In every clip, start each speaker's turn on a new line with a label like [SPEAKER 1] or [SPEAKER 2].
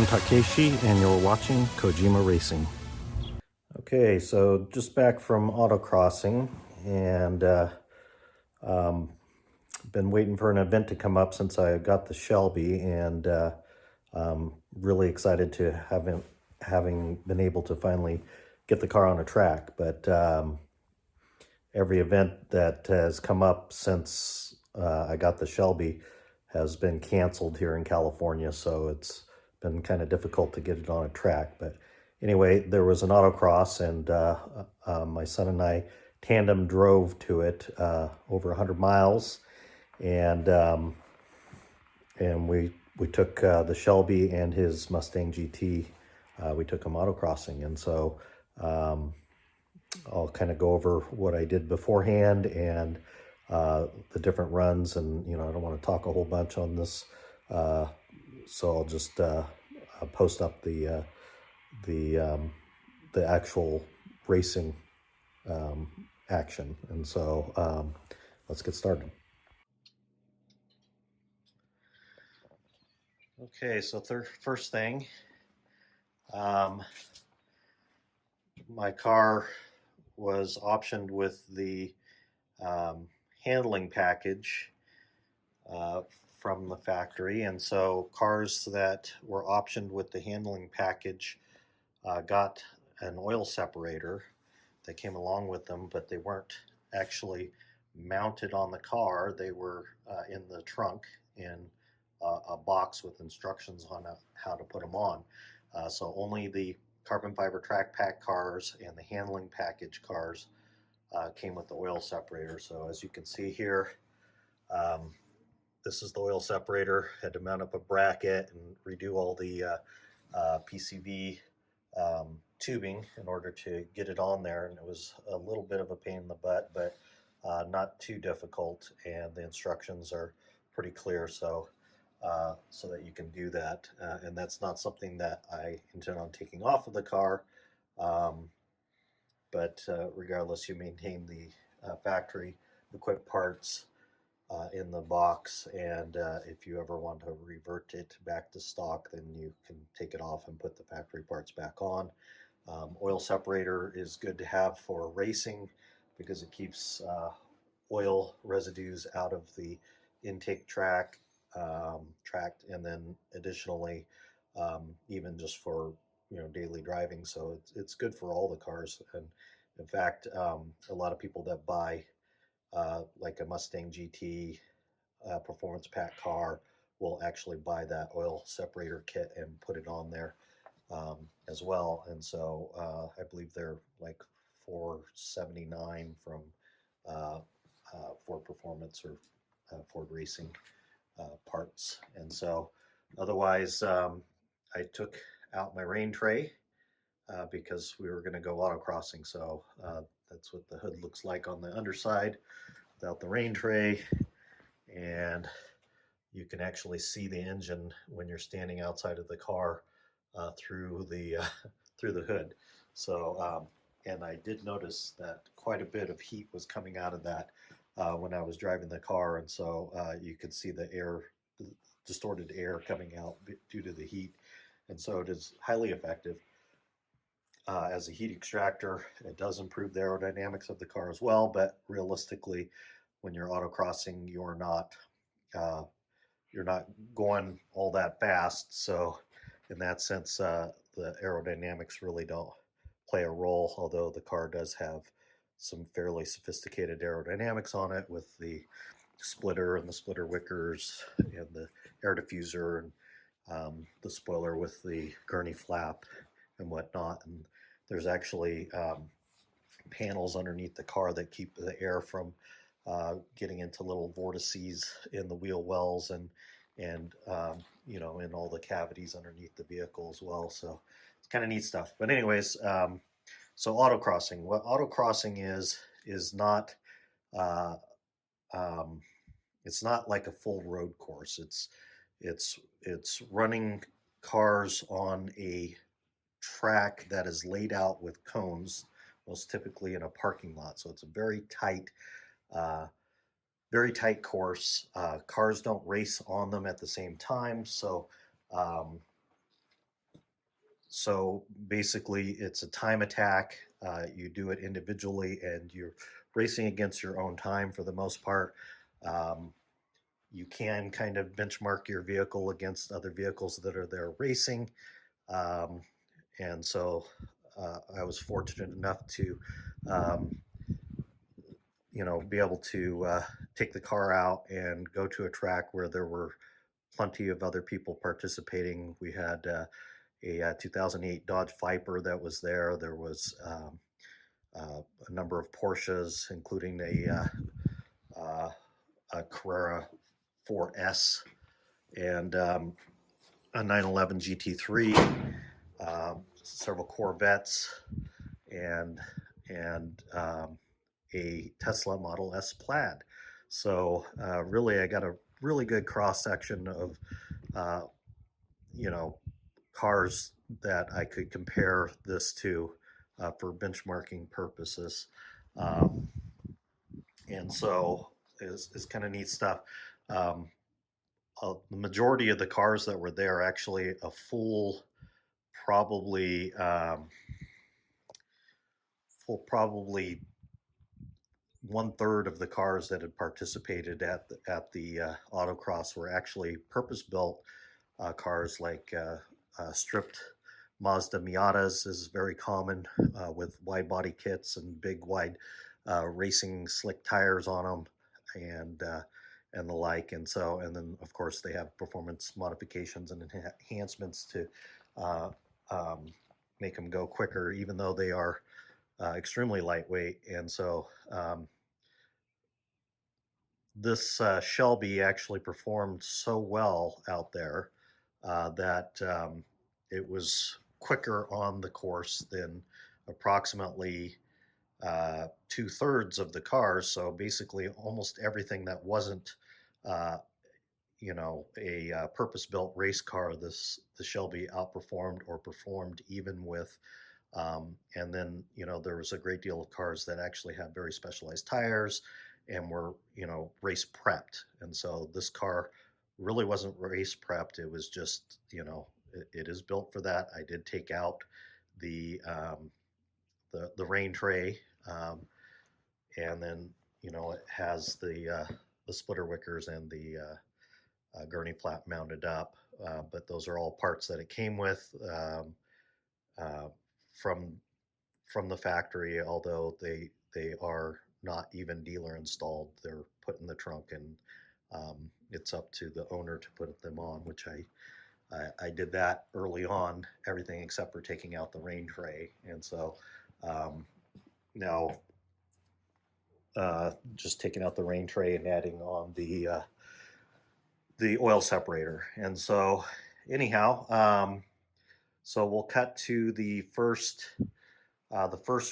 [SPEAKER 1] I'm Takeshi, and you're watching Kojima Racing. Okay, so just back from autocrossing, and been waiting for an event to come up since I got the Shelby, and really excited to having been able to finally get the car on a track. But every event that has come up since I got the Shelby has been canceled here in California, so it's been kind of difficult to get it on a track. But anyway, there was an autocross, and my son and I tandem drove to it over 100 miles, and we took the Shelby and his Mustang GT. We took him autocrossing, and so I'll kind of go over what I did beforehand and the different runs. And I don't want to talk a whole bunch on this, so I'll just post up the actual racing action. And so let's get started. Okay, so first thing, my car was optioned with the handling package from the factory, and so cars that were optioned with the handling package got an oil separator that came along with them, but they weren't actually mounted on the car. They were in the trunk in a box with instructions on how to put them on. So only the carbon fiber track pack cars and the handling package cars came with the oil separator. So as you can see here, this is the oil separator. Had to mount up a bracket and redo all the PCV tubing in order to get it on there, and it was a little bit of a pain in the butt, but not too difficult, and the instructions are pretty clear, so that you can do that. And that's not something that I intend on taking off of the car, but regardless, you maintain the factory equipped parts in the box, and if you ever want to revert it back to stock, then you can take it off and put the factory parts back on. Oil separator is good to have for racing because it keeps oil residues out of the intake tract, and then additionally, even just for daily driving. So it's good for all the cars. And in fact, a lot of people that buy like a Mustang GT performance pack car will actually buy that oil separator kit and put it on there as well. And so I believe they're like $479 from Ford Performance or Ford Racing parts. And so otherwise, I took out my rain tray because we were going to go autocrossing. So that's what the hood looks like on the underside without the rain tray. And you can actually see the engine when you're standing outside of the car through the hood. So and I did notice that quite a bit of heat was coming out of that when I was driving the car, and so you could see the distorted air coming out due to the heat. And so it is highly effective as a heat extractor. It does improve the aerodynamics of the car as well, but realistically, when you're autocrossing, you're not going all that fast. So in that sense, the aerodynamics really don't play a role, although the car does have some fairly sophisticated aerodynamics on it with the splitter and the splitter wickers and the air diffuser and the spoiler with the gurney flap and whatnot. And there's actually panels underneath the car that keep the air from getting into little vortices in the wheel wells and in all the cavities underneath the vehicle as well. So it's kind of neat stuff. But anyways, so autocrossing. What autocrossing is not it's not like a full road course. It's running cars on a track that is laid out with cones, most typically in a parking lot. So it's a very tight course. Cars don't race on them at the same time, so So basically, it's a time attack. You do it individually, and you're racing against your own time for the most part. Um, you can kind of benchmark your vehicle against other vehicles that are there racing. Um, and so I was fortunate enough to, um, be able to take the car out and go to a track where there were plenty of other people participating. We had a 2008 Dodge Viper that was there. There was a number of Porsches, including a Carrera 4S and a 911 GT3, several Corvettes, and a Tesla Model S Plaid. So really, I got a really good cross section of uh, you know cars that I could compare this to for benchmarking purposes. Um, and so it's kind of neat stuff. Um, the majority of the cars that were there actually a full, probably probably 1/3 of the cars that had participated at the autocross were actually purpose-built cars, like stripped Mazda Miatas is very common with wide body kits and big wide racing slick tires on them, and the like. And then of course they have performance modifications and enhancements to uh, um, make them go quicker, even though they are extremely lightweight. And so this Shelby actually performed so well out there that it was quicker on the course than approximately 2/3 of the cars. So basically, almost everything that wasn't, uh, a purpose-built race car, the Shelby outperformed or performed even with. And then, there was a great deal of cars that actually had very specialized tires and were, race prepped. And so this car really wasn't race prepped. It was just, it is built for that. I did take out the the rain tray, and then, it has the splitter wickers and the gurney flap mounted up. But those are all parts that it came with uh, from the factory, although they are not even dealer installed. They're put in the trunk, and it's up to the owner to put them on, which I did that early on, everything except for taking out the rain tray. And so now just taking out the rain tray and adding on the oil separator. And so anyhow, so we'll cut to the first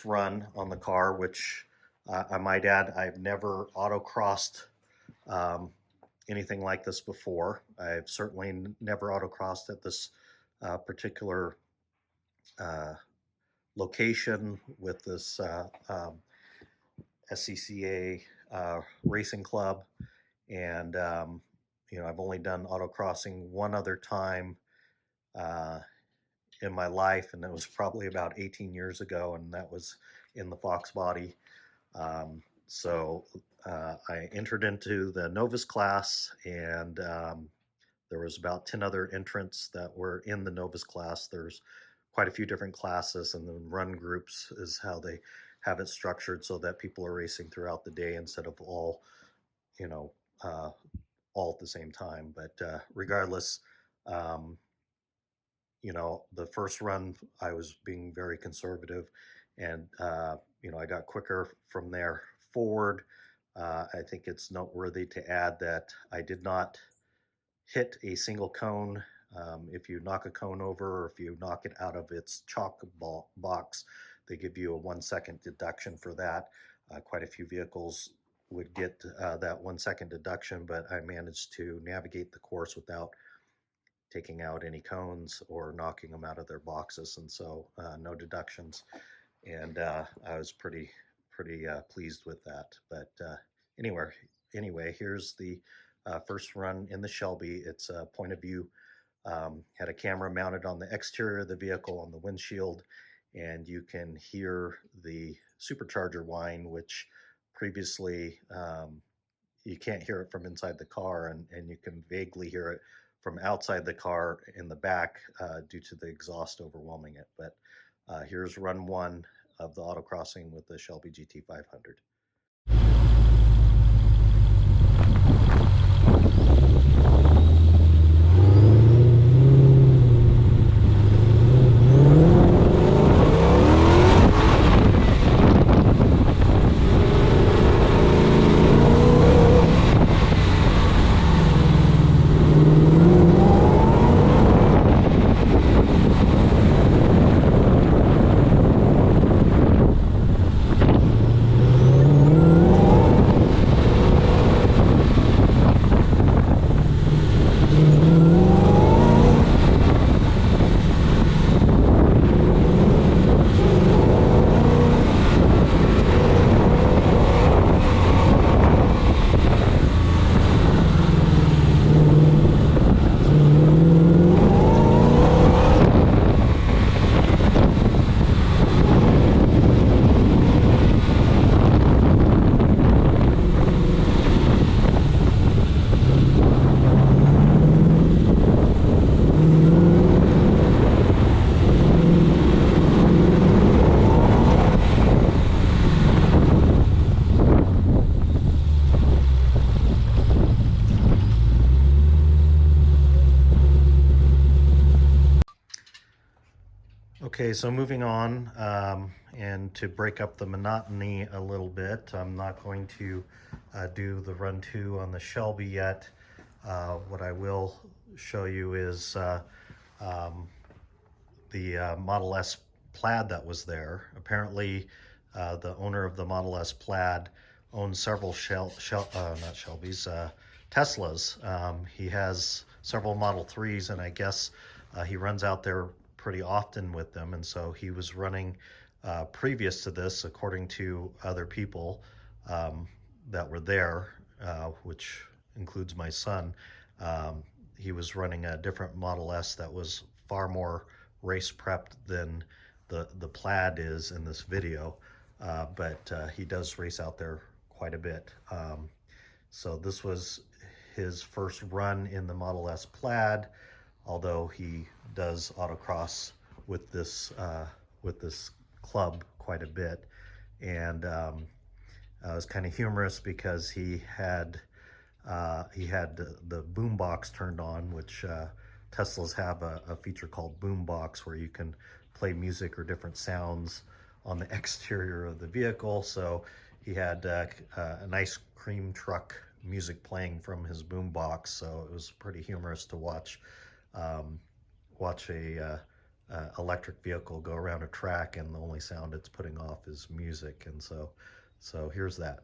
[SPEAKER 1] run on the car, which I might add, I've never autocrossed um, anything like this before. I've certainly never autocrossed at this particular uh, location with this SCCA racing club. And, I've only done autocrossing one other time uh, in my life, and it was probably about 18 years ago, and that was in the Fox Body. So I entered into the novice class, and there was about 10 other entrants that were in the novice class. There's quite a few different classes, and then run groups is how they have it structured, so that people are racing throughout the day instead of you know, uh, all at the same time. But regardless, um, the first run I was being very conservative, and I got quicker from there forward. I think it's noteworthy to add that I did not hit a single cone. If you knock a cone over, or if you knock it out of its chalk box, they give you a 1 second deduction for that. Quite a few vehicles would get that 1 second deduction, but I managed to navigate the course without taking out any cones or knocking them out of their boxes, and so no deductions. And I was pretty pleased with that. But anyway, here's the first run in the Shelby. It's a point of view Had a camera mounted on the exterior of the vehicle on the windshield, and you can hear the supercharger whine, which previously you can't hear it from inside the car, and you can vaguely hear it from outside the car in the back due to the exhaust overwhelming it. But here's run one of the autocrossing with the Shelby GT500. Okay, so moving on, and to break up the monotony a little bit, I'm not going to do the run two on the Shelby yet. What I will show you is the Model S Plaid that was there. Apparently, the owner of the Model S Plaid owns several not Shelby's, Teslas. He has several Model 3s, and I guess he runs out there pretty often with them, and so he was running previous to this, according to other people that were there, which includes my son. He was running a different Model S that was far more race prepped than the Plaid is in this video, but he does race out there quite a bit. So this was his first run in the Model S Plaid, although he does autocross with this club quite a bit. And it was kind of humorous because he had the boombox turned on, which Teslas have a feature called boombox, where you can play music or different sounds on the exterior of the vehicle. So he had an ice cream truck music playing from his boombox, so it was pretty humorous to watch a electric vehicle go around a track and the only sound it's putting off is music. And so here's that.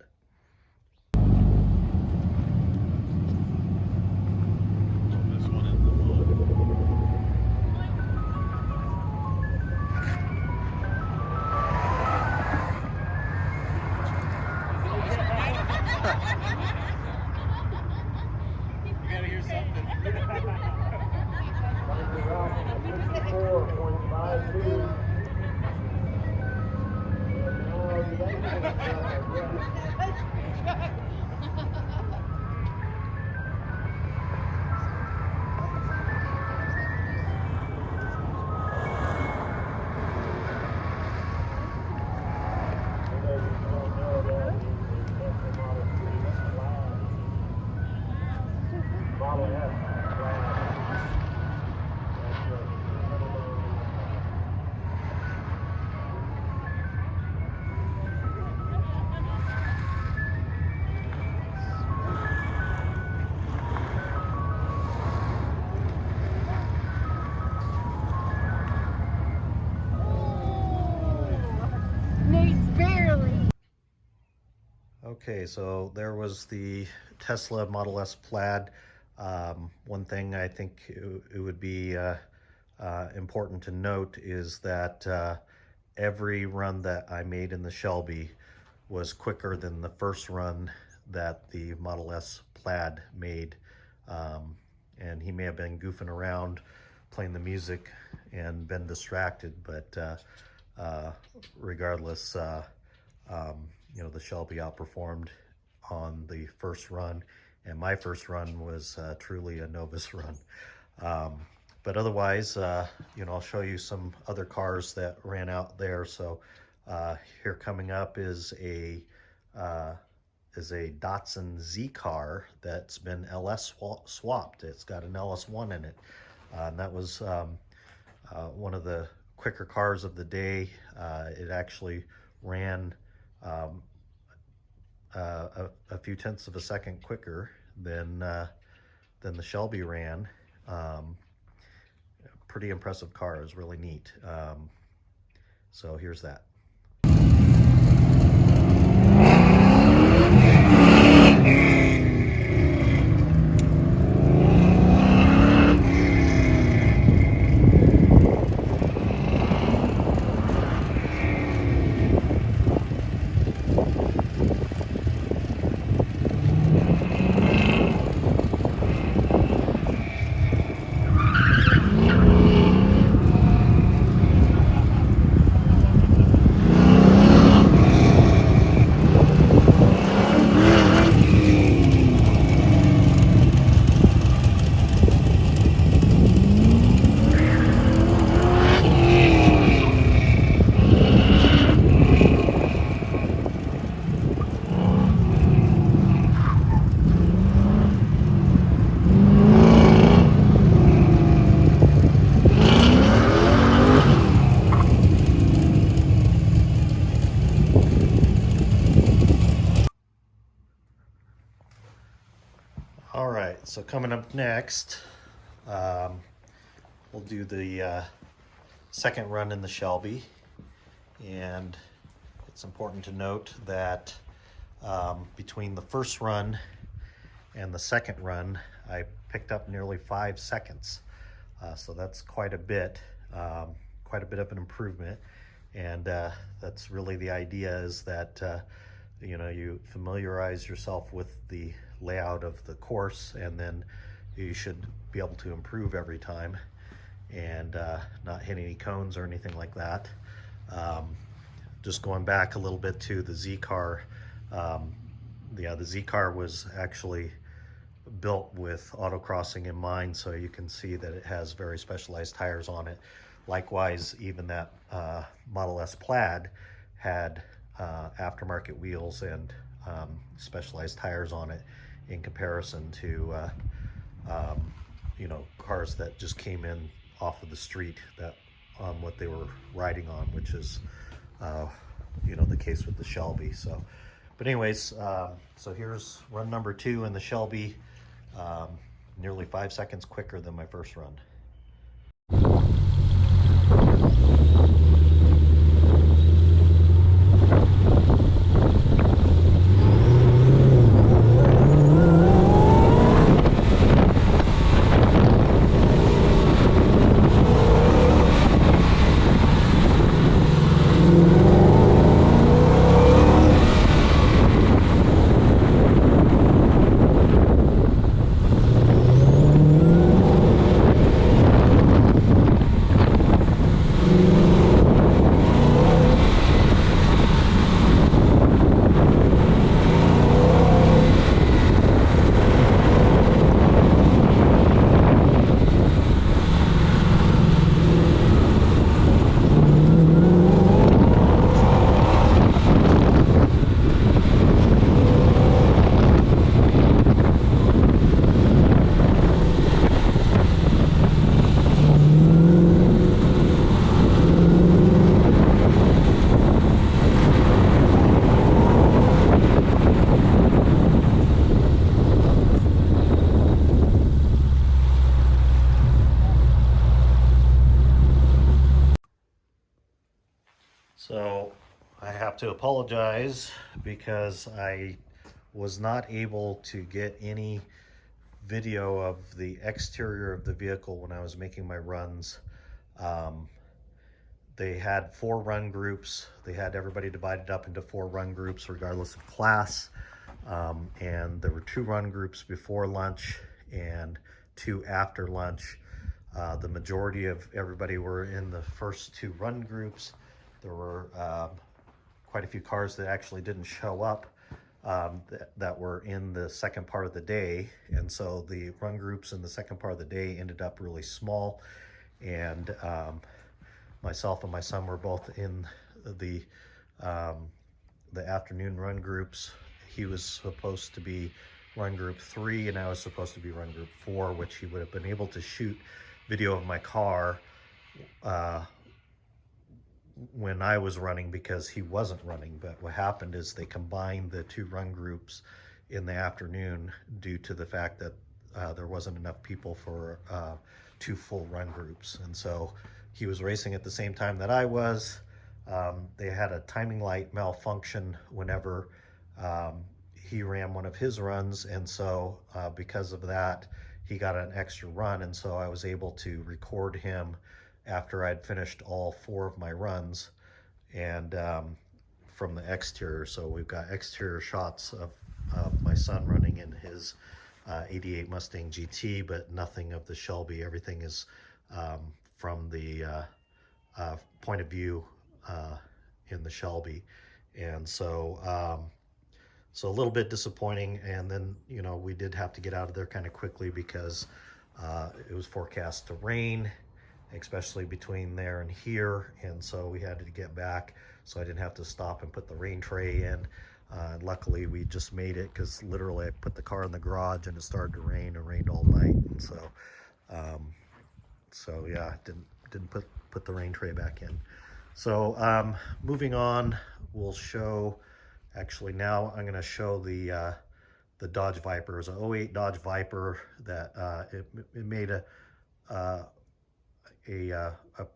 [SPEAKER 1] Okay, so there was the Tesla Model S Plaid. One thing I think it would be important to note is that every run that I made in the Shelby was quicker than the first run that the Model S Plaid made. and he may have been goofing around playing the music and been distracted, but regardless, you know, the Shelby outperformed on the first run, and my first run was truly a novice run. But otherwise, you know, I'll show you some other cars that ran out there. So here coming up is a Datsun Z car that's been LS swapped. It's got an LS1 in it. And that was one of the quicker cars of the day. It actually ran a few tenths of a second quicker than the Shelby ran. Pretty impressive car. It was really neat. So here's that. All right, so coming up next, we'll do the second run in the Shelby. And it's important to note that between the first run and the second run, I picked up nearly 5 seconds. So that's quite a bit of an improvement. And that's really the idea, is that you know, you familiarize yourself with the layout of the course, and then you should be able to improve every time and not hit any cones or anything like that. Just going back a little bit to the Z car, the Z car was actually built with autocrossing in mind, so you can see that it has very specialized tires on it. Likewise, even that Model S Plaid had aftermarket wheels and specialized tires on it, in comparison to you know, cars that just came in off of the street that on what they were riding on, which is you know, the case with the Shelby. So, but anyways, so here's run number 2 in the Shelby, nearly 5 seconds quicker than my first run. So I have to apologize because I was not able to get any video of the exterior of the vehicle when I was making my runs. They had 4 run groups. They had everybody divided up into 4 run groups regardless of class. And there were 2 run groups before lunch, and 2 after lunch. The majority of everybody were in the first 2 run groups. There were quite a few cars that actually didn't show up that were in the second part of the day, and so the run groups in the second part of the day ended up really small. And myself and my son were both in the afternoon run groups. He was supposed to be run group 3 and I was supposed to be run group 4, which he would have been able to shoot video of my car when I was running because he wasn't running. But what happened is they combined the 2 run groups in the afternoon due to the fact that there wasn't enough people for 2 full run groups. And so he was racing at the same time that I was. They had a timing light malfunction whenever he ran one of his runs, and so because of that he got an extra run, and so I was able to record him after I'd finished all 4 of my runs, and from the exterior. So we've got exterior shots of my son running in his 88 Mustang GT, but nothing of the Shelby. Everything is from the point of view in the Shelby. And so so a little bit disappointing. And then, you know, we did have to get out of there kind of quickly because it was forecast to rain, especially between there and here, and so we had to get back so I didn't have to stop and put the rain tray in. Luckily we just made it, because literally I put the car in the garage and it started to rain. It rained all night, and so so yeah, didn't put the rain tray back in. So moving on, we'll show, actually now I'm going to show the Dodge Viper. It was an 08 Dodge Viper that it made a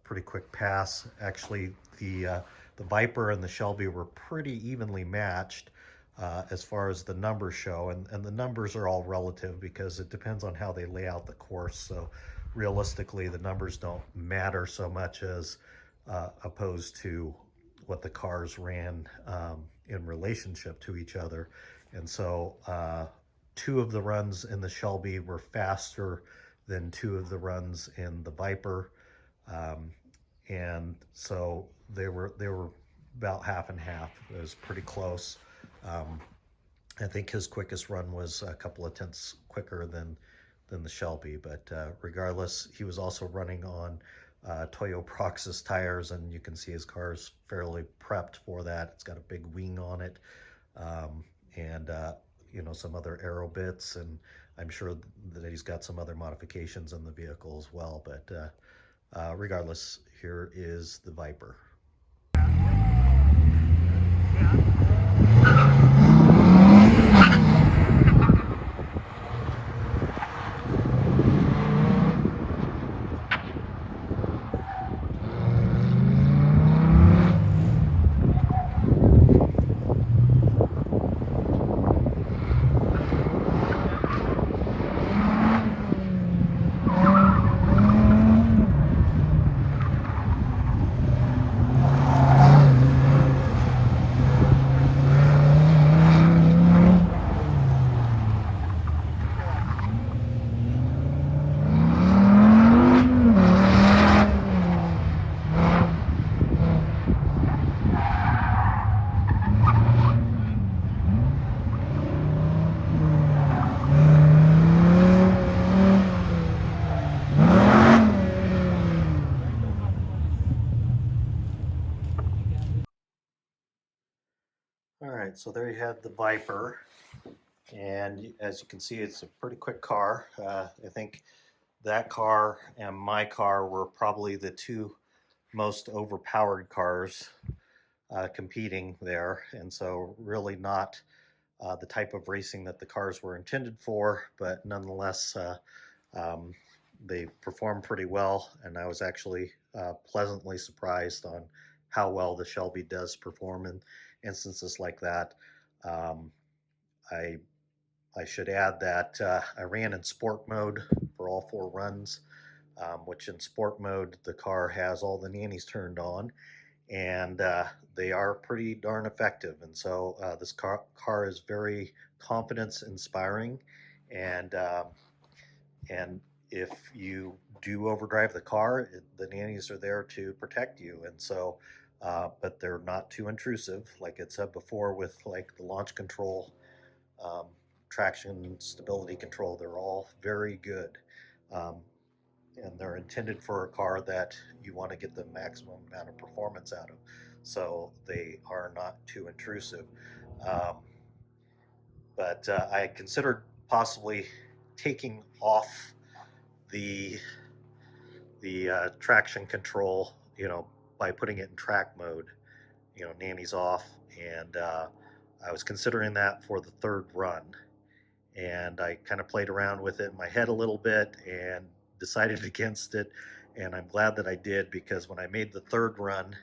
[SPEAKER 1] pretty quick pass. Actually, the Viper and the Shelby were pretty evenly matched as far as the numbers show, and the numbers are all relative because it depends on how they lay out the course. So realistically, the numbers don't matter so much as opposed to what the cars ran in relationship to each other. And so 2 of the runs in the Shelby were faster than 2 of the runs in the Viper, and so they were about half and half. It was pretty close. I think his quickest run was a couple of tenths quicker than the Shelby, but regardless, he was also running on Toyo Proxys tires, and you can see his car's fairly prepped for that. It's got a big wing on it, and you know, some other aero bits, and I'm sure that he's got some other modifications in the vehicle as well. But regardless, here is the Viper. Alright, so there you have the Viper, and as you can see, it's a pretty quick car. I think that car and my car were probably the 2 most overpowered cars competing there, and so really not the type of racing that the cars were intended for, but nonetheless they performed pretty well, and I was actually pleasantly surprised on how well the Shelby does perform in instances like that. I should add that I ran in sport mode for all 4 runs, which in sport mode the car has all the nannies turned on, and they are pretty darn effective. And so this car is very confidence inspiring, and if you do overdrive the car, the nannies are there to protect you. And so, but they're not too intrusive. Like it said before, with like the launch control, um, traction, stability control, they're all very good. Um, and they're intended for a car that you want to get the maximum amount of performance out of. So they are not too intrusive. Um, but I considered possibly taking off the traction control, by putting it in track mode, nanny's off, and I was considering that for the third run, and I kind of played around with it in my head a little bit and decided against it, and I'm glad that I did, because when I made the third run,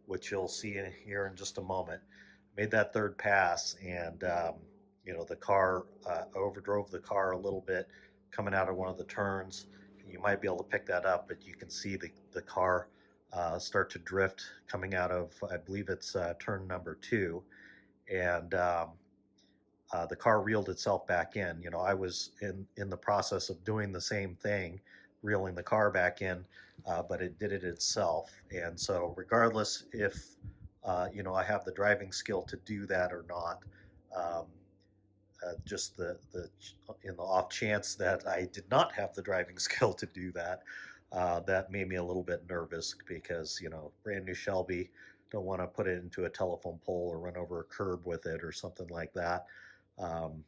[SPEAKER 1] which you'll see here in just a moment, made that third pass, and the car, overdrove the car a little bit coming out of one of the turns. You might be able to pick that up, but you can see the car start to drift coming out of, I believe it's turn number 2, and the car reeled itself back in. I was in the process of doing the same thing, reeling the car back in, but it did it itself. And so, regardless if I have the driving skill to do that or not, um, just the in the off chance that I did not have the driving skill to do that, that made me a little bit nervous, because brand new Shelby, don't want to put it into a telephone pole or run over a curb with it or something like that. Um,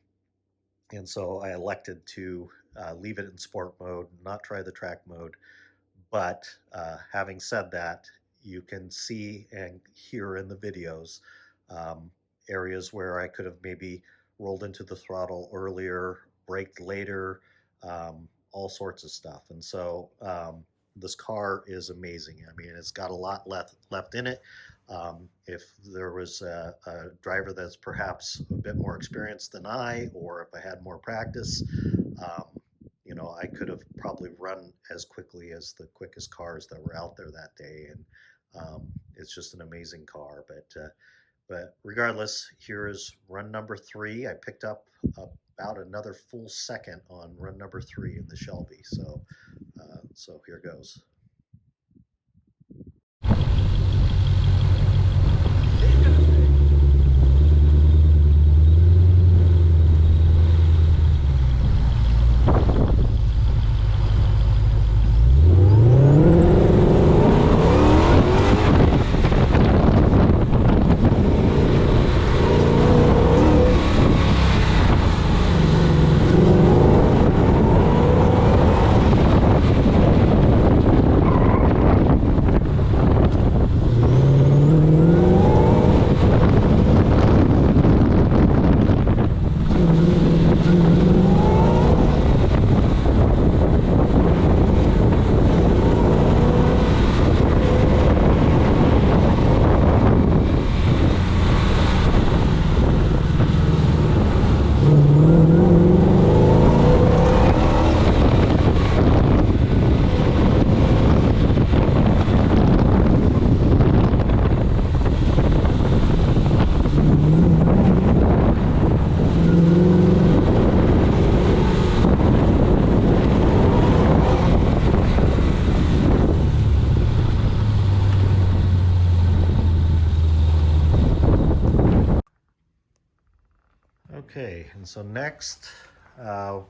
[SPEAKER 1] and so I elected to leave it in sport mode, not try the track mode. But having said that, you can see and hear in the videos um, areas where I could have maybe rolled into the throttle earlier, braked later, all sorts of stuff. And so this car is amazing. I mean, it's got a lot left in it. If there was a driver that's perhaps a bit more experienced than I, or if I had more practice, um, I could have probably run as quickly as the quickest cars that were out there that day, and it's just an amazing car. But regardless, here is run number 3. I picked up about another full second on run number 3 in the Shelby. So here goes. Okay, and so next, I'm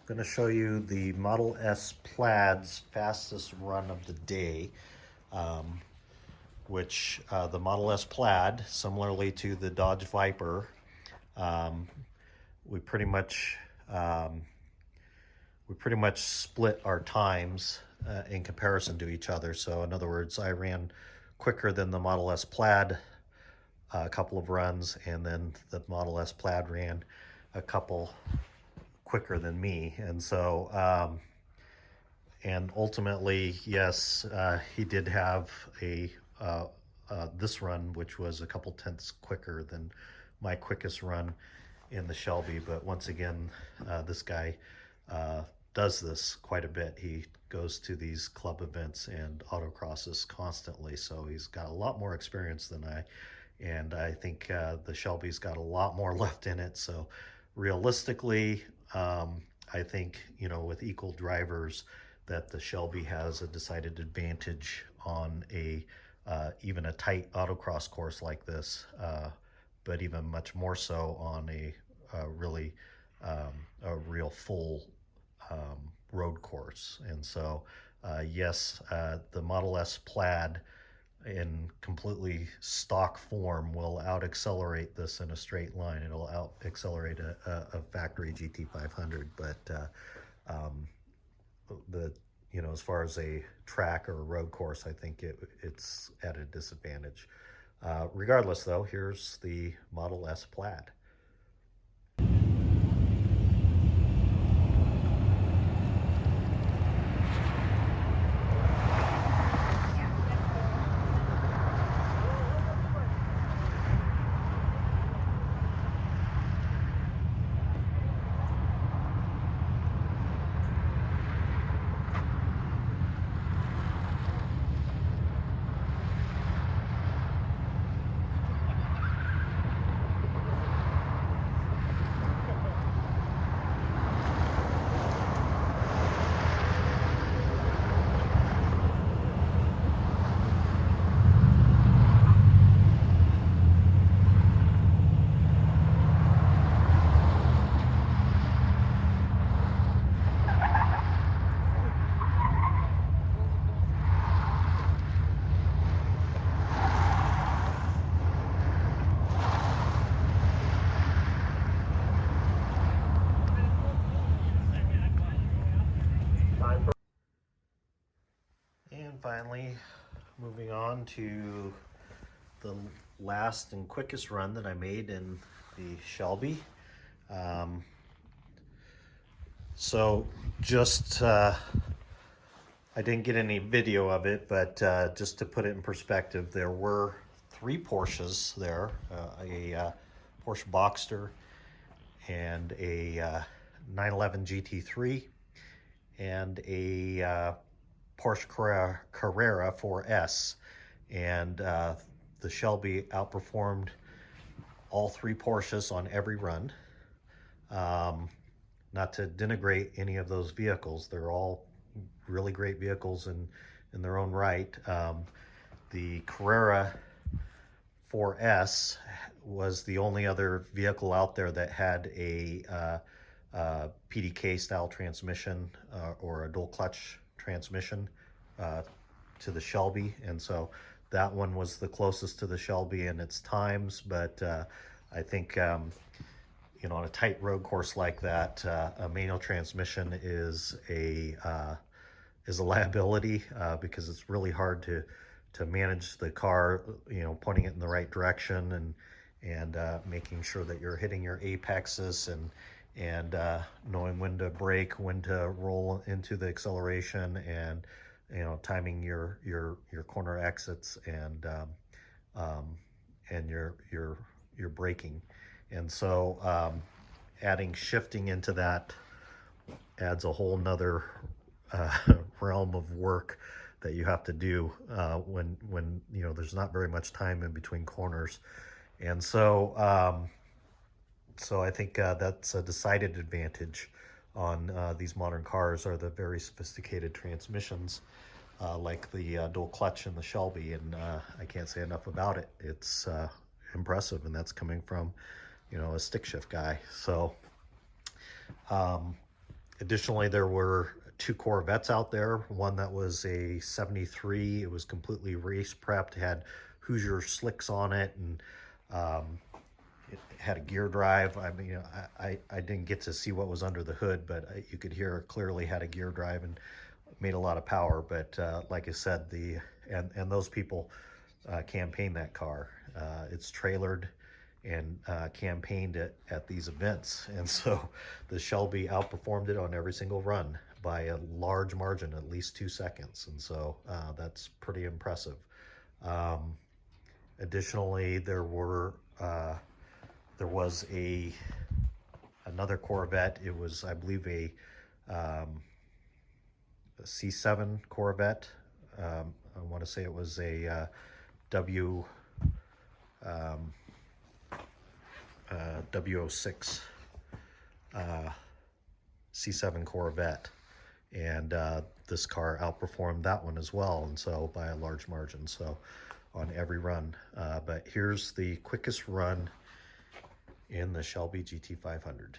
[SPEAKER 1] going to show you the Model S Plaid's fastest run of the day, which the Model S Plaid, similarly to the Dodge Viper, um, we pretty much split our times in comparison to each other. So in other words, I ran quicker than the Model S Plaid a couple of runs, and then the Model S Plaid ran a couple quicker than me. And so, and ultimately, yes, he did have this run, which was a couple tenths quicker than my quickest run in the Shelby. But once again, this guy does this quite a bit. He goes to these club events and autocrosses constantly, so he's got a lot more experience than I. And I think the Shelby's got a lot more left in it. So realistically, I think, you know, with equal drivers, that the Shelby has a decided advantage on a even a tight autocross course like this, but even much more so on really a real full road course. And so, yes, the Model S Plaid in completely stock form will out accelerate this in a straight line. It'll out accelerate a factory GT500, but the you know, as far as a track or a road course, I think it's at a disadvantage. Regardless, though, here's the Model S Plaid. And finally, moving on to the last and quickest run that I made in the Shelby. So just, I didn't get any video of it, but just to put it in perspective, there were 3 Porsches there, a Porsche Boxster and a 911 GT3 and a Porsche Carrera 4S, and the Shelby outperformed all 3 Porsches on every run. Not to denigrate any of those vehicles, they're all really great vehicles in their own right. The Carrera 4S was the only other vehicle out there that had a PDK style transmission or a dual clutch transmission to the Shelby, and so that one was the closest to the Shelby in its times. But I think you know, on a tight road course like that, a manual transmission is a liability because it's really hard to manage the car, you know, pointing it in the right direction and making sure that you're hitting your apexes and knowing when to brake, when to roll into the acceleration, and you know, timing your corner exits and your braking. And so adding shifting into that adds a whole nother realm of work that you have to do when you know, there's not very much time in between corners. And so so I think that's a decided advantage on these modern cars, are the very sophisticated transmissions like the dual clutch in the Shelby, and I can't say enough about it. It's impressive, and that's coming from, you know, a stick shift guy. So additionally, there were 2 Corvettes out there. One that was a 73. It was completely race prepped, had Hoosier slicks on it, and it had a gear drive. I mean, I didn't get to see what was under the hood, but you could hear it clearly had a gear drive and made a lot of power. But like I said, and those people campaigned that car. It's trailered and campaigned it at these events, and so the Shelby outperformed it on every single run by a large margin, at least 2 seconds, and so that's pretty impressive. Additionally, there was another Corvette. It was, I believe, a C7 Corvette. I want to say it was a W06 C7 Corvette, and this car outperformed that one as well, and so by a large margin, so on every run. But here's the quickest run in the Shelby GT500.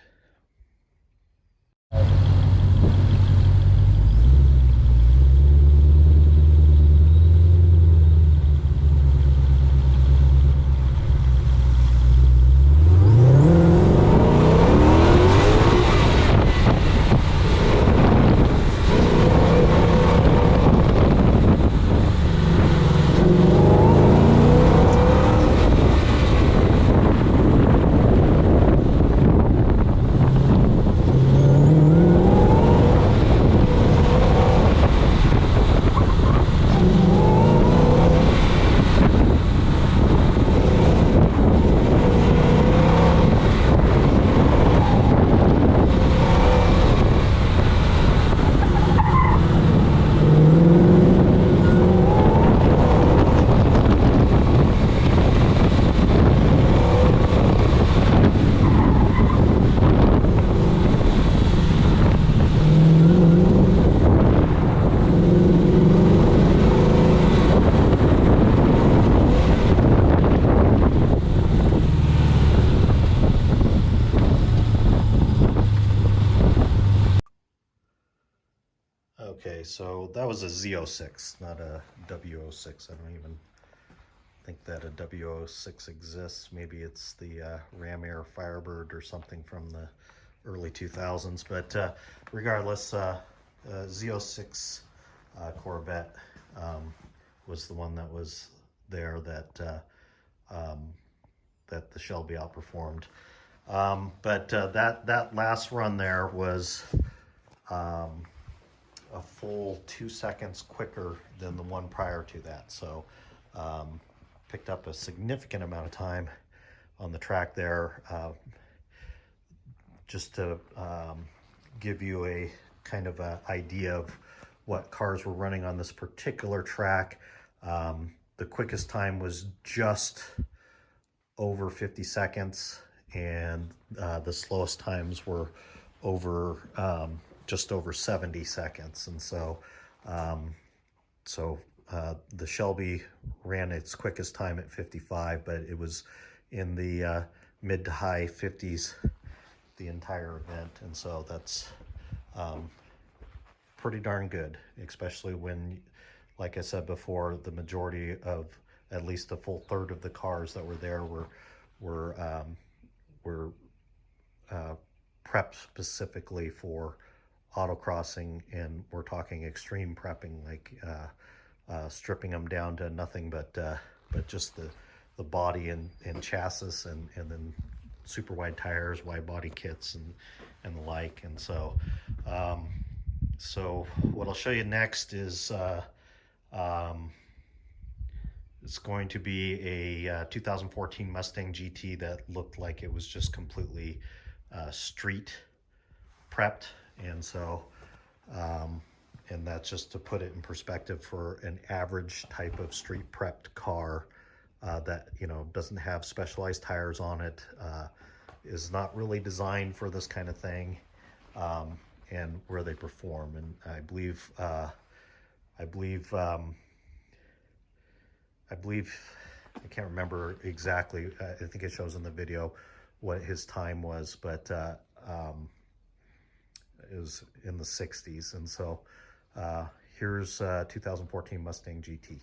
[SPEAKER 1] Okay, so that was a Z06, not a W06. I don't even think that a W06 exists. Maybe it's the Ram Air Firebird or something from the early 2000s. But regardless, Z06 Corvette was the one that was there that that the Shelby outperformed. But that last run there was a full 2 seconds quicker than the one prior to that. So picked up a significant amount of time on the track there. Just to give you a kind of a idea of what cars were running on this particular track, the quickest time was just over 50 seconds, and the slowest times were over just over 70 seconds. And so the Shelby ran its quickest time at 55, but it was in the mid to high 50s the entire event. And so that's pretty darn good, especially when, like I said before, the majority of, at least a full third of the cars that were there were prepped specifically for autocrossing, and we're talking extreme prepping, like stripping them down to nothing but just the body and chassis, and then super wide tires, wide body kits, and the like. And so so what I'll show you next is it's going to be a 2014 Mustang GT that looked like it was just completely street prepped. And so and that's just to put it in perspective for an average type of street prepped car that, you know, doesn't have specialized tires on it, is not really designed for this kind of thing, and where they perform. And I believe I can't remember exactly. I think it shows in the video what his time was, but it was in the 60s. And so here's 2014 Mustang GT.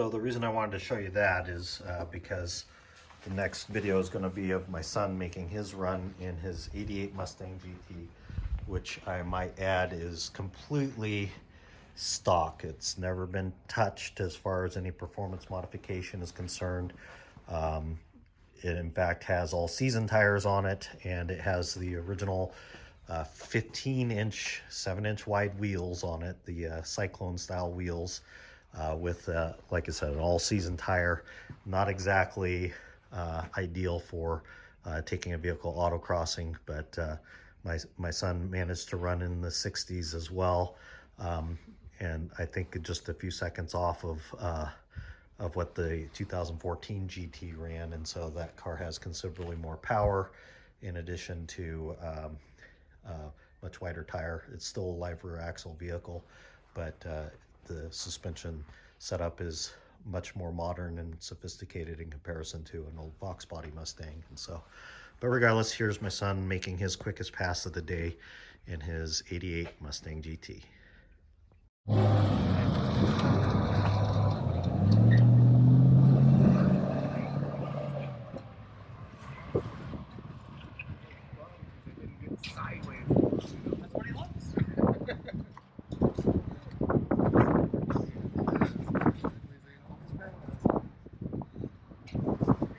[SPEAKER 1] So the reason I wanted to show you that is because the next video is going to be of my son making his run in his '88 Mustang GT, which I might add is completely stock. It's never been touched as far as any performance modification is concerned. It in fact has all season tires on it, and it has the original 15-inch, 7-inch wide wheels on it, the Cyclone style wheels, with, like I said, an all-season tire. Not exactly ideal for taking a vehicle autocrossing, but my son managed to run in the 60s as well, and I think just a few seconds off of what the 2014 GT ran, and so that car has considerably more power in addition to much wider tire. It's still a live rear axle vehicle, but the suspension setup is much more modern and sophisticated in comparison to an old Fox Body Mustang. And so, but regardless, here's my son making his quickest pass of the day in his '88 Mustang GT.
[SPEAKER 2] Sideways. That's what he loves.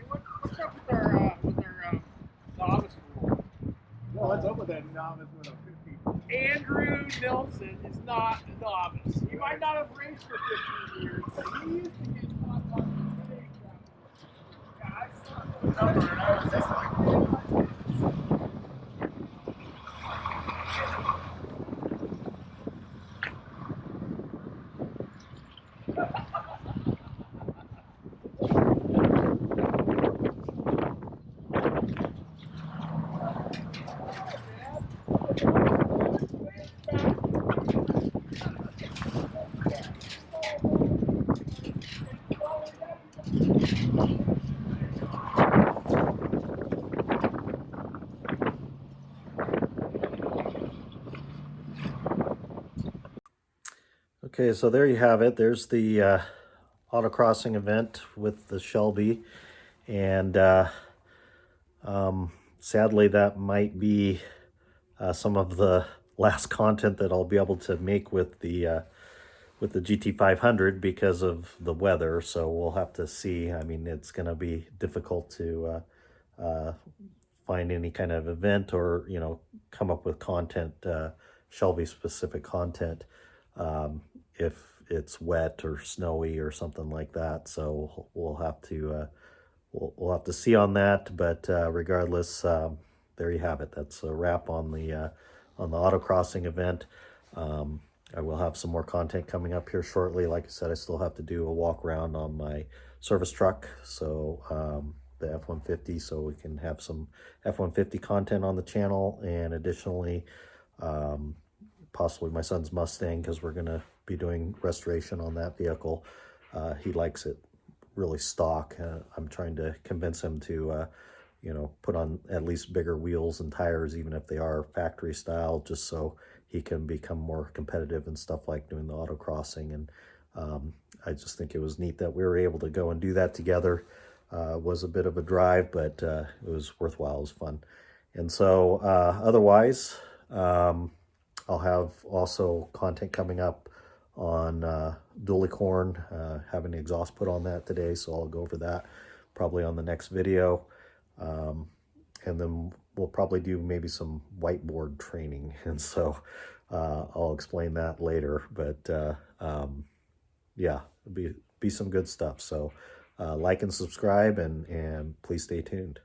[SPEAKER 2] What's up with our novice rule?
[SPEAKER 3] Well, what's up with that novice with a 50?
[SPEAKER 2] Andrew Nilsson is not a novice. He might not have raced for 15 years, but he used to get caught up in the big crap. Yeah, I saw the number and I was just like,
[SPEAKER 1] Okay, so there you have it. There's the autocrossing event with the Shelby, and sadly that might be some of the last content that I'll be able to make with the GT500 because of the weather. So we'll have to see. I mean, it's going to be difficult to find any kind of event or, you know, come up with content, Shelby specific content, if it's wet or snowy or something like that. So we'll have to we'll have to see on that. But regardless, there you have it. That's a wrap on the autocrossing event. I will have some more content coming up here shortly. Like I said, I still have to do a walk around on my service truck, so the F-150, so we can have some F-150 content on the channel, and additionally possibly my son's Mustang, because we're going to be doing restoration on that vehicle. He likes it really stock. I'm trying to convince him to you know, put on at least bigger wheels and tires, even if they are factory style, just so he can become more competitive and stuff like doing the autocrossing. And I just think it was neat that we were able to go and do that together. It was a bit of a drive, but it was worthwhile. It was fun. And so otherwise, I'll have also content coming up on Dualicorn, having the exhaust put on that today, so I'll go over that probably on the next video. And then we'll probably do maybe some whiteboard training, and so I'll explain that later. But yeah, it'll be some good stuff. So like and subscribe, and please stay tuned.